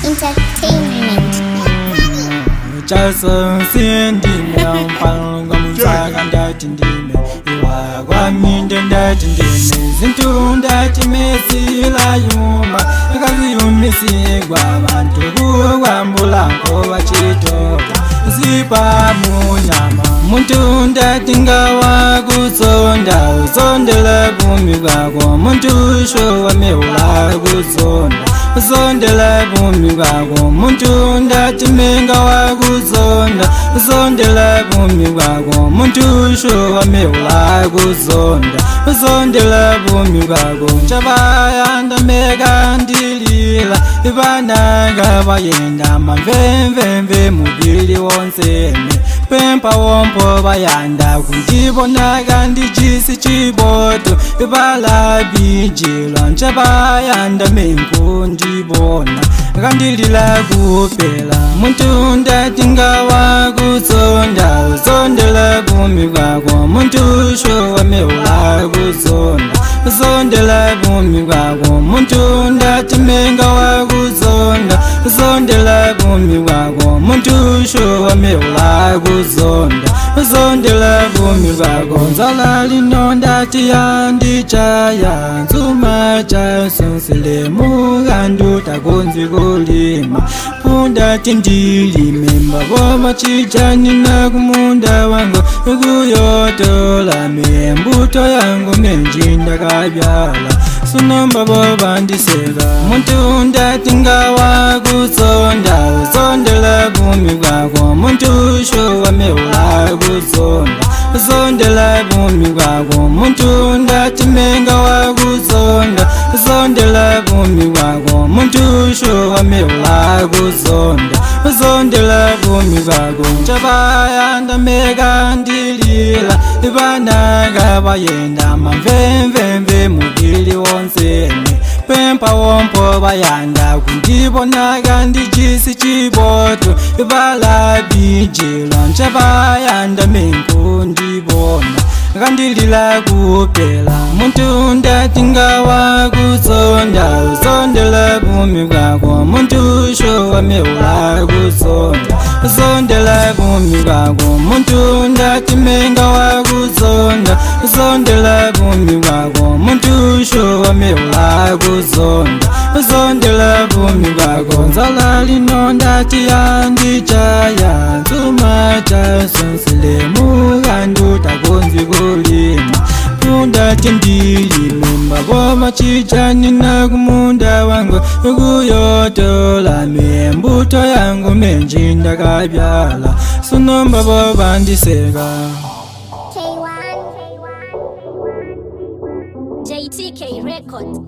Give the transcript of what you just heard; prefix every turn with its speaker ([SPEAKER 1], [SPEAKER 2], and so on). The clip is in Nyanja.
[SPEAKER 1] Entertainment.
[SPEAKER 2] Jason sindime umphanga muzaka ndathi ndime iwakwa ndathi ndime zintunda timesila yuma akaziyumisigwa abantu kukwambula ngoba chitoka zipa munyama muntu ndathi ngawa kuzonda uzondela bumi bwako muntu sho wameula kuzonda uzondela bumi bwako muntu ndathi menga wakuzonda uzondela bumi bwako muntu sho wameula kuzonda uzondela bumi bwako chabayanda mega ndilila ibananga bayenda mavemvemve mubili wonsene pempa wompo bayanda kundibonaka ndijisi chiboto ibalabijilwa nchabayanda menku ndibona kandilila kupela muntu ndathi ngawa kuzonda uzondela bumi bwako muntu sho wameula kuzonda uzondela bumi bwako muntu ndathi menga wakuzonda uzondela bumi bwako muntu sho wameula kuzonda uzondela bumi bwako nzala lino ndathi yandichaya nzuma chasonsile mugandu takunzi kulima punda tindilime mbaboma chichani na kumunda wangu kuyotola mbuto yangu menjinda kabyala sunomba boba ndisega muntu ndathi ngawa kuzonda uzondela bumi bwako muntu sho wameula kuzonda uzondela bumi bwako muntu ndathi menga wakuzonda uzondela bumi bwako muntu sho wameula kuzonda uzondela bumi bwako chabayanda mega ndilila ibananga bayenda mavemvemve mubili wonsene pempa wompo bayanda kundibonaka ndijisi chiboto ibalabijilwa nchabayanda menku ndibona kandilila kupela muntu ndathi ngawa kuzonda uzondela bumi bwako muntu sho wameula kuzonda uzondela bumi bwako muntu ndathi menga wakuzonda uzondela bumi bwako muntu sho wameula kuzonda uzondela bumi bwako nzala lino ndathi yandichaya nzuma chasonsile mugandu takunzi kulima punda tindilime mbaboma chichani na kumunda wangu kuyotola mbuto yangu menjinda kabyala sunomba boba ndisega
[SPEAKER 1] K1 JTK Record.